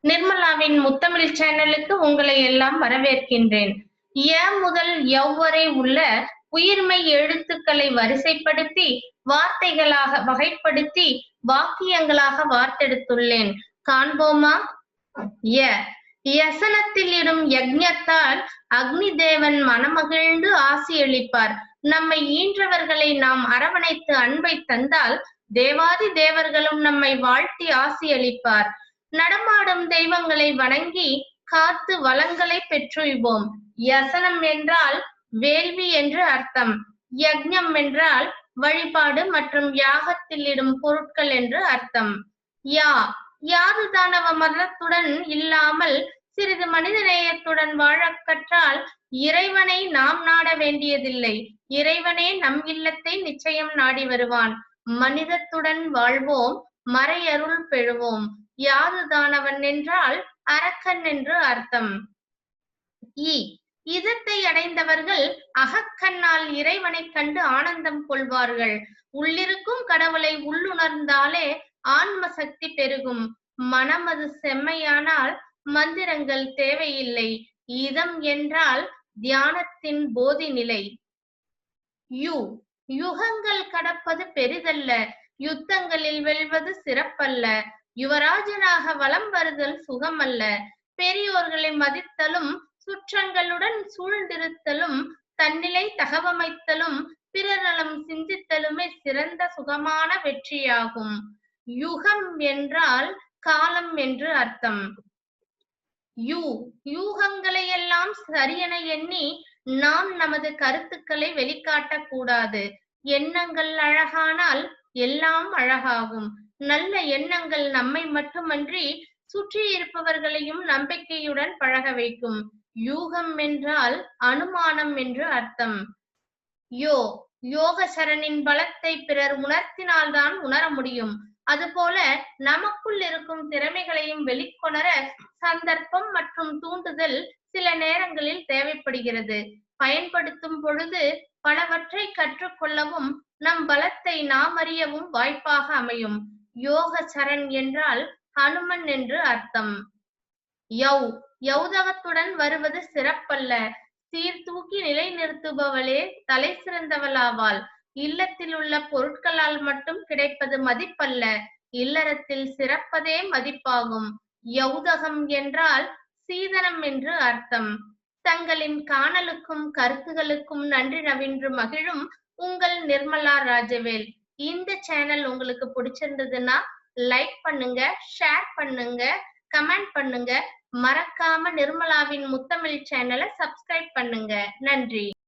நிர்மலாவின் முத்தமிழ் சேனலுக்கு உங்களை எல்லாம் வரவேற்கின்றேன். ய முதல் யவ் வரை உள்ள உயிர்மெய் எழுத்துக்களை வரிசைப்படுத்தி வார்த்தைகளாக வகைப்படுத்தி வாக்கியங்களாக வார்த்தெடுத்துள்ளேன். காண்போமா? ய யசனத்தில் இடும் யக்ஞத்தால் அக்னி தேவன் மனமகிழ்ந்து ஆசியளிப்பார். நம்மை ஈன்றவர்களை நாம் அரவணைத்து அன்பை தந்தால் தேவாதி தேவர்களும் நம்மை வாழ்த்தி ஆசியளிப்பார். நடமாடும் தெய்வங்களை வணங்கி காத்து வளங்களை பெற்றுய்வோம். யசனம் என்றால் வேள்வி என்று அர்த்தம். யக்ஞம் என்றால் வழிபாடு மற்றும் யாகத்தில் இடும் பொருட்கள் என்று அர்த்தம். யாது தானவ மதத்துடன் இல்லாமல் சிறிது மனிதநேயத்துடன் வாழக் கற்றால் இறைவனை நாம் நாட வேண்டியதில்லை. இறைவனே நம் இல்லத்தை நிச்சயம் நாடி வருவான். மனிதத்துடன் வாழ்வோம், மறையருள் பெறுவோம். யாது தானவன் என்றால் அரக்கன் என்று அர்த்தம். இதத்தை அடைந்தவர்கள் அகக்கண்ணால் இறைவனை கண்டு ஆனந்தம் கொள்வார்கள். உள்ளிருக்கும் கடவுளை உள்ளுணர்ந்தாலே ஆன்ம சக்தி பெருகும். மனமது செம்மையானால் மந்திரங்கள் தேவையில்லை. இதம் என்றால் தியானத்தின் போதி நிலை. யுகங்கள் கடப்பது பெரிதல்ல, யுத்தங்களில் வெல்வது சிறப்பல்ல. யுவராஜனாக வலம் வருதல் சுகமல்ல. பெரியோர்களை மதித்தலும் சுற்றங்களுடன் சூழ்ந்திருத்தலும் தன்னிலை தகவமைத்தலும் பிறநலம் சிந்தித்தலுமே சிறந்த சுகமான வெற்றியாகும். யுகம் என்றால் காலம் என்று அர்த்தம். யூகங்களை எல்லாம் சரியென எண்ணி நாம் நமது கருத்துக்களை வெளிக்காட்டக் கூடாது. எண்ணங்கள் அழகானால் எல்லாம் அழகாகும். நல்ல எண்ணங்கள் நம்மை மட்டுமன்றி சுற்றி இருப்பவர்களையும் நம்பிக்கையுடன் பழக வைக்கும். யூகம் என்றால் அனுமானம் என்று அர்த்தம். யோகசரனின் பலத்தை பிறர் உணர்த்தினால்தான் உணர முடியும். அதுபோல நமக்குள் இருக்கும் திறமைகளையும் வெளிக்கொணர சந்தர்ப்பம் மற்றும் தூண்டுதல் சில நேரங்களில் தேவைப்படுகிறது. பயன்படுத்தும் பொழுது பலவற்றை கற்றுக்கொள்ளவும் நம் பலத்தை நாம் அறியவும் வாய்ப்பாக அமையும். யோக சரண் என்றால் ஹனுமன் என்று அர்த்தம். யௌதகத்துடன் வருவது சிறப்பல்ல, சீர்தூக்கி நிலை நிறுத்துபவளே தலை சிறந்தவளாவாள். இல்லத்தில் உள்ள பொருட்களால் மட்டும் கிடைப்பது மதிப்பல்ல, இல்லறத்தில் சிறப்பதே மதிப்பாகும். யௌதகம் என்றால் சீதனம் என்று அர்த்தம். தங்களின் காணலுக்கும் கருத்துகளுக்கும் நன்றி நவின்று மகிழும் உங்கள் நிர்மலா ராஜவேல். இந்த சேனல் உங்களுக்கு பிடிச்சிருந்ததுன்னா லைக் பண்ணுங்க, ஷேர் பண்ணுங்க, கமெண்ட் பண்ணுங்க. மறக்காம நிர்மலாவின் முத்தமிழ் சேனலை சப்ஸ்கிரைப் பண்ணுங்க. நன்றி.